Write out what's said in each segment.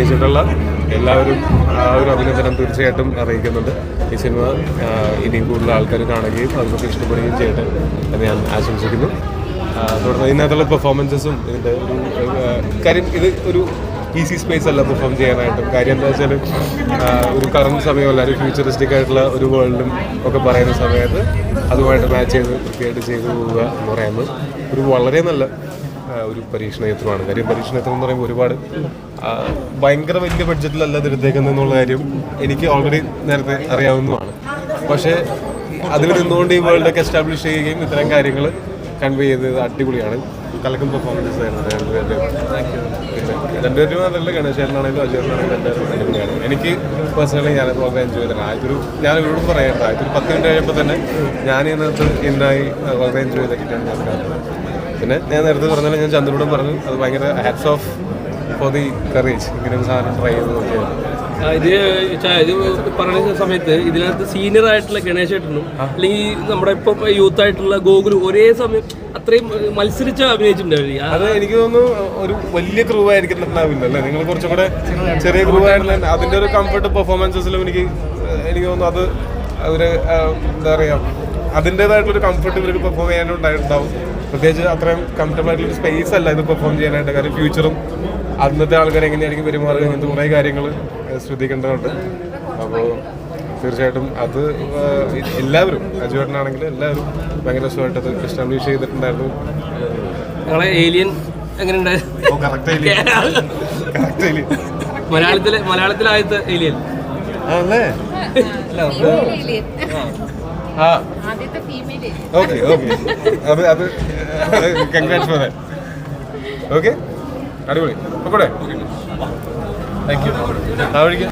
നിശ്ചയിച്ചിട്ടുള്ള എല്ലാവരും ആ ഒരു അഭിനന്ദനം തീർച്ചയായിട്ടും അറിയിക്കുന്നുണ്ട്. ഈ സിനിമ ഇനിയും കൂടുതൽ ആൾക്കാർ കാണുകയും അതുകൊണ്ട് ഇഷ്ടപ്പെടുകയും ചെയ്യട്ടെ എന്ന് ഞാൻ ആശംസിക്കുന്നു. തുടർന്ന് ഇതിനകത്തുള്ള പെർഫോമൻസസും ഇതിൻ്റെ കാര്യം ഇത് ഒരു ഈസി സ്പേസ് അല്ല പെർഫോം ചെയ്യാനായിട്ടും. കാര്യം എന്താ വെച്ചാൽ ഒരു കറണ്ട് സമയമല്ല, ഒരു ഫ്യൂച്ചറിസ്റ്റിക് ആയിട്ടുള്ള ഒരു വേൾഡും ഒക്കെ പറയുന്ന സമയത്ത് അതുമായിട്ട് മാച്ച് ചെയ്ത് കൃത്യമായിട്ട് ചെയ്തു പോവുക എന്ന് പറയുന്നത് ഒരു വളരെ നല്ല ഒരു പരീക്ഷണയത്രമാണ്. കാര്യം പരീക്ഷണയത്രം എന്ന് പറയുമ്പോൾ ഒരുപാട് ഭയങ്കര വലിയ ബഡ്ജറ്റിലല്ല ഇത് എടുത്തേക്കുന്നതെന്നുള്ള കാര്യം എനിക്ക് ഓൾറെഡി നേരത്തെ അറിയാവുന്നതാണ്. പക്ഷേ അതിൽ നിന്നുകൊണ്ട് ഈ വേൾഡൊക്കെ എസ്റ്റാബ്ലിഷ് ചെയ്യുകയും ഇത്തരം കാര്യങ്ങൾ കൺവേ ചെയ്തത് അടിപൊളിയാണ്. കലക്കും പെർഫോമൻസ് ആയിരുന്നു രണ്ടുപേരും അതല്ല, ഗണേശേട്ടനാണെങ്കിലും അജയനാണെങ്കിലും രണ്ടുപേരും അടിപൊളിയാണ്. എനിക്ക് പേഴ്സണലി ഞാനത് വളരെ എൻജോയ് ചെയ്തിട്ടുണ്ട്. ഞാൻ ഇവരോടും പറയേണ്ട 10 മിനിറ്റ് കഴിയുമ്പോൾ തന്നെ ഞാൻ ഇതിനകത്ത് ഇന്നായി വളരെ എൻജോയ് ചെയ്തിട്ടാണ് ഞാൻ കാണുന്നത്. പിന്നെ ഞാൻ നേരത്തെ പറഞ്ഞാൽ ഞാൻ ചന്ദ്രനോടും പറഞ്ഞു അത് ഭയങ്കര hats off for the courage ഇങ്ങനെ ഒരു സാധനം ട്രൈ ചെയ്ത് നോക്കിയത്. ഇത് പറയുന്ന സമയത്ത് ഇതിനകത്ത് സീനിയർ ആയിട്ടുള്ള ഗണേശേട്ടനും അല്ലെങ്കിൽ നമ്മുടെ ഇപ്പം യൂത്ത് ആയിട്ടുള്ള ഗോകുലും ഒരേ സമയം അത്രയും മത്സരിച്ച് അഭിനയിച്ചിട്ടുണ്ടാവില്ല. അത് എനിക്ക് തോന്നുന്നു ഒരു വലിയ ക്രൂ ആയിരിക്കുന്നുണ്ടാവില്ല അല്ലേ? നിങ്ങൾ കുറച്ചും കൂടെ ചെറിയ ക്രൂ ആയിട്ടുള്ള അതിൻ്റെ ഒരു കംഫർട്ട് പെർഫോമൻസസിലും എനിക്ക് തോന്നുന്നു അത് ഒരു എന്താ പറയുക അതിൻ്റേതായിട്ടുള്ളൊരു കംഫർട്ട് ഇവർക്ക് പെർഫോം ചെയ്യാനുണ്ടായിട്ടുണ്ടാവും. പ്രത്യേകിച്ച് അത്രയും കംഫർട്ടബിൾ ആയിട്ടുള്ളൊരു സ്പേസ് അല്ല ഇത് പെർഫോം ചെയ്യാനായിട്ട്. കാര്യം ഫ്യൂച്ചറും അന്നത്തെ ആൾക്കാർ എങ്ങനെയായിരിക്കും പെരുമാറുക ഇങ്ങനത്തെ കുറേ കാര്യങ്ങൾ ശ്രദ്ധിക്കേണ്ടതുണ്ട്. അപ്പോൾ തീർച്ചയായിട്ടും അത് എല്ലാവരും അജുവേട്ടനാണെങ്കിലും എല്ലാവരും ഭയങ്കര രസമായിട്ട് അത് എസ്റ്റാബ്ലിഷ് ചെയ്തിട്ടുണ്ടായിരുന്നു. ഞങ്ങളെ ഏലിയൻ എങ്ങനെയുണ്ടായിരുന്നു? മലയാളത്തിലായത് ഏലിയൻ ആണല്ലേ? ഓക്കെ അത് കൺഗ്രാറ്റ്സ് ഫോർ ദാറ്റ്. ഓക്കെ അടിപൊളി. അപ്പോഴേ താങ്ക് യു. ആ വഴിക്ക്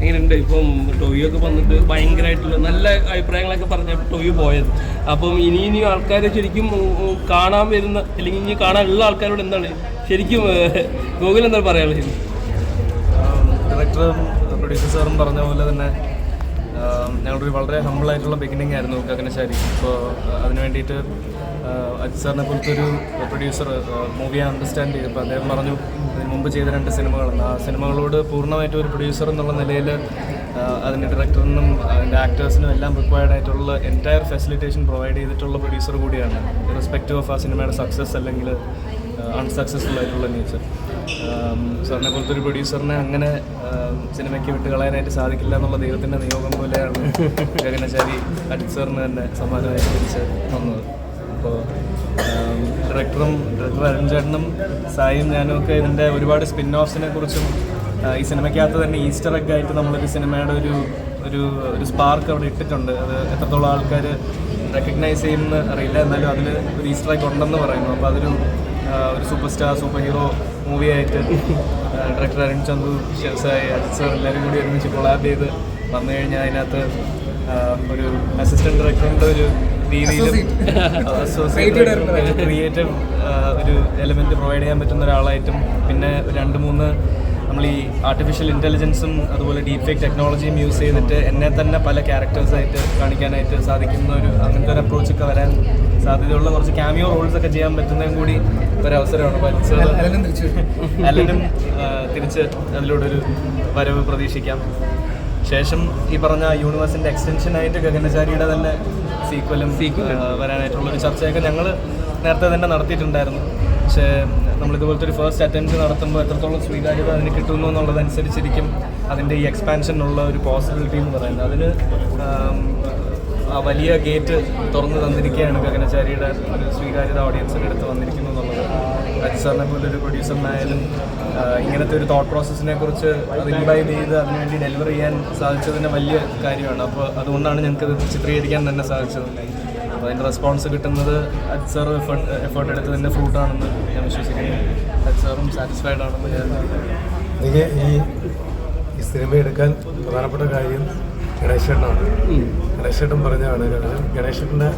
എങ്ങനെയുണ്ട്? ഇപ്പം ടോവിയൊക്കെ വന്നിട്ട് ഭയങ്കരമായിട്ടുള്ള നല്ല അഭിപ്രായങ്ങളൊക്കെ പറഞ്ഞ ടോവി പോയത്. അപ്പം ഇനി ആൾക്കാരെ ശരിക്കും കാണാൻ വരുന്ന അല്ലെങ്കിൽ ഇനി കാണാനുള്ള ആൾക്കാരോട് എന്താണ് ശരിക്കും ഗോകുൽ എന്താണ് പറയാനുള്ളത്? ഡയറക്ടറും പ്രൊഡ്യൂസർ സാറും പറഞ്ഞ പോലെ തന്നെ ഞങ്ങളൊരു വളരെ ഹമ്പിളായിട്ടുള്ള ബിഗിനിങ് ആയിരുന്നു ഗഗനശാരി. അപ്പോൾ അതിന് വേണ്ടിയിട്ട് അജിത് സാറിനെ പോലത്തെ ഒരു പ്രൊഡ്യൂസർ മൂവിയെ അണ്ടർസ്റ്റാൻഡ് ചെയ്തപ്പോൾ അദ്ദേഹം പറഞ്ഞു ഇതിന് മുമ്പ് ചെയ്ത 2 സിനിമകളാണ്. ആ സിനിമകളോട് പൂർണ്ണമായിട്ടും ഒരു പ്രൊഡ്യൂസർ എന്നുള്ള നിലയിൽ അതിൻ്റെ ഡയറക്ടറിനും അതിൻ്റെ ആക്ടേഴ്സിനും എല്ലാം റിക്വയർഡ് ആയിട്ടുള്ള എൻറ്റയർ ഫെസിലിറ്റേഷൻ പ്രൊവൈഡ് ചെയ്തിട്ടുള്ള പ്രൊഡ്യൂസർ കൂടിയാണ്, ഇറസ്പെക്റ്റീവ് ഓഫ് ആ സിനിമയുടെ സക്സസ് അല്ലെങ്കിൽ അൺസക്സസ്ഫുൾ ആയിട്ടുള്ള നേച്ചർ. സാറിനെ പോലത്തെ ഒരു പ്രൊഡ്യൂസറിനെ അങ്ങനെ സിനിമയ്ക്ക് വിട്ട് കളയാനായിട്ട് സാധിക്കില്ല എന്നുള്ള ദൈവത്തിൻ്റെ നിയോഗം പോലെയാണ് ഗഗനശാരി അജിത് സാറിന് തന്നെ സമ്മാനമായി തിരിച്ച് വന്നത്. അപ്പോൾ ഡയറക്ടർ അരുൺ ചേട്ടനും സായും ഞാനും ഒക്കെ ഇതിൻ്റെ ഒരുപാട് സ്പിൻ ഓഫ്സിനെ കുറിച്ചും ഈ സിനിമയ്ക്കകത്ത് തന്നെ ഈസ്റ്റർ എഗ് ആയിട്ട് നമ്മളൊരു സിനിമയുടെ ഒരു സ്പാർക്ക് അവിടെ ഇട്ടിട്ടുണ്ട്. അത് എത്രത്തോളം ആൾക്കാർ റെക്കഗ്നൈസ് ചെയ്യുമെന്ന് അറിയില്ല, എന്നാലും അതിൽ ഒരു ഈസ്റ്റർ എഗ് ഉണ്ടെന്ന് പറയുന്നു. അപ്പോൾ അതൊരു സൂപ്പർ ഹീറോ മൂവിയായിട്ട് ഡയറക്ടർ അരുൺ ചന്തു, ഷെസായി, അജിത് സാർ എല്ലാവരും കൂടി ഒരുമിച്ച് കൊളാബ് ചെയ്ത് വന്നു കഴിഞ്ഞാൽ അതിനകത്ത് ഒരു അസിസ്റ്റന്റ് ഡയറക്ടറിൻ്റെ ഒരു രീതിയിലും ക്രിയേറ്റീവ് ഒരു എലമെൻറ്റ് പ്രൊവൈഡ് ചെയ്യാൻ പറ്റുന്ന ഒരാളായിട്ടും പിന്നെ 2-3 നമ്മൾ ഈ ആർട്ടിഫിഷ്യൽ ഇൻ്റലിജൻസും അതുപോലെ ഡീപ് ഫേക്ക് ടെക്നോളജിയും യൂസ് ചെയ്തിട്ട് എന്നെ തന്നെ പല ക്യാരക്ടേഴ്സായിട്ട് കാണിക്കാനായിട്ട് സാധിക്കുന്ന അങ്ങനത്തെ ഒരു അപ്രോച്ചൊക്കെ വരാൻ സാധ്യതയുള്ള കുറച്ച് ക്യാമിയോ റോൾസൊക്കെ ചെയ്യാൻ പറ്റുന്നതും കൂടി ഒരവസരമാണ്. അലനും തിരിച്ച് അതിലൂടെ ഒരു വരവ് പ്രതീക്ഷിക്കാം. ശേഷം ഈ പറഞ്ഞ യൂണിവേഴ്സിൻ്റെ എക്സ്റ്റൻഷനായിട്ട് ഗഗനചാരിയുടെ തന്നെ സീക്വലും വരാനായിട്ടുള്ളൊരു ചർച്ചയൊക്കെ ഞങ്ങൾ നേരത്തെ തന്നെ നടത്തിയിട്ടുണ്ടായിരുന്നു. പക്ഷേ നമ്മളിതുപോലത്തെ ഒരു ഫസ്റ്റ് അറ്റംപ്റ്റ് നടത്തുമ്പോൾ എത്രത്തോളം സ്വീകാര്യത അതിന് കിട്ടുന്നു എന്നുള്ളതനുസരിച്ചിരിക്കും അതിൻ്റെ ഈ എക്സ്പാൻഷനുള്ള ഒരു പോസിബിലിറ്റി എന്ന് പറയുന്നത്. അതിന് ആ വലിയ ഗേറ്റ് തുറന്നു തന്നിരിക്കുകയാണ് ഗഗനചാരിയുടെ ഒരു സ്വീകാര്യത ഓഡിയൻസിൻ്റെ അടുത്ത് വന്നിരിക്കുന്നു എന്നുള്ളത്. അജിത് സാറിനെ പോലൊരു പ്രൊഡ്യൂസറിനായാലും ഇങ്ങനത്തെ ഒരു തോട്ട് പ്രോസസ്സിനെ കുറിച്ച് അത് ഇൻവൈവ് ചെയ്ത് അതിനുവേണ്ടി ഡെലിവർ ചെയ്യാൻ സാധിച്ചതിന് വലിയ കാര്യമാണ്. അപ്പോൾ അതുകൊണ്ടാണ് ഞങ്ങൾക്കത് ചിത്രീകരിക്കാൻ തന്നെ സാധിച്ചത്. അപ്പോൾ അതിൻ്റെ റെസ്പോൺസ് കിട്ടുന്നത് അജിത് സാർ എഫേർട്ട് എടുത്തതിൻ്റെ ഫ്രൂട്ടാണെന്ന് ഞാൻ വിശ്വസിക്കുന്നു. അജിത് സാറും സാറ്റിസ്ഫൈഡ് ആണെന്ന് ഞാൻ എനിക്ക് ഈ സിനിമ എടുക്കാൻ പ്രധാനപ്പെട്ട കാര്യം ഗണേശേട്ടനാണ്. ഗണേശേട്ടൻ പറഞ്ഞാണ് ഗണേശേട്ടൻ്റെ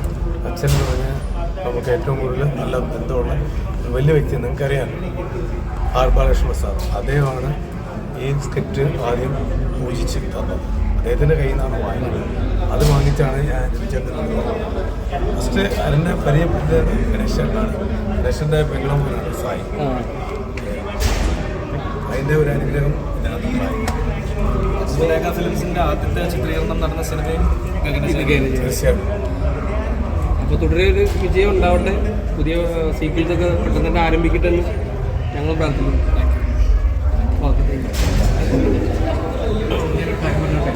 അച്ഛൻ എന്ന് പറഞ്ഞാൽ നമുക്ക് ഏറ്റവും കൂടുതൽ നല്ല ബന്ധമുള്ള ഒരു വലിയ വ്യക്തി നിങ്ങൾക്കറിയാം, ആർ ബാലകൃഷ്ണ സാർ. അദ്ദേഹമാണ് ഈ സ്ക്രിപ്റ്റ് ആദ്യം പൂജിച്ച് തന്നത്. അദ്ദേഹത്തിൻ്റെ കയ്യിൽ നിന്നാണ് വാങ്ങിയത്. അത് വാങ്ങിച്ചാണ് ഞാൻ രവിചന്ദ്രൻ ഫസ്റ്റ് അതിനെ പരിചയപ്പെടുത്തിയത് ഗണേശേട്ടനാണ്. ഗണേശൻ്റെ പെങ്ങളാണ് സായി. അതിൻ്റെ ഒരു അനുഗ്രഹം ഇതിനകത്തുണ്ടായി. സുലേഖ ഫിലിംസിന്റെ ആദ്യത്തെ ചിത്രീകരണം നടന്ന സിനിമയും തീർച്ചയായും അപ്പോൾ തുടരെ ഒരു വിജയം ഉണ്ടാവട്ടെ, പുതിയ സീക്വൽസ് ഒക്കെ പെട്ടെന്ന് തന്നെ ആരംഭിക്കട്ടെ എന്ന് ഞങ്ങൾ പ്രാർത്ഥിക്കുന്നു. Okay, thank you.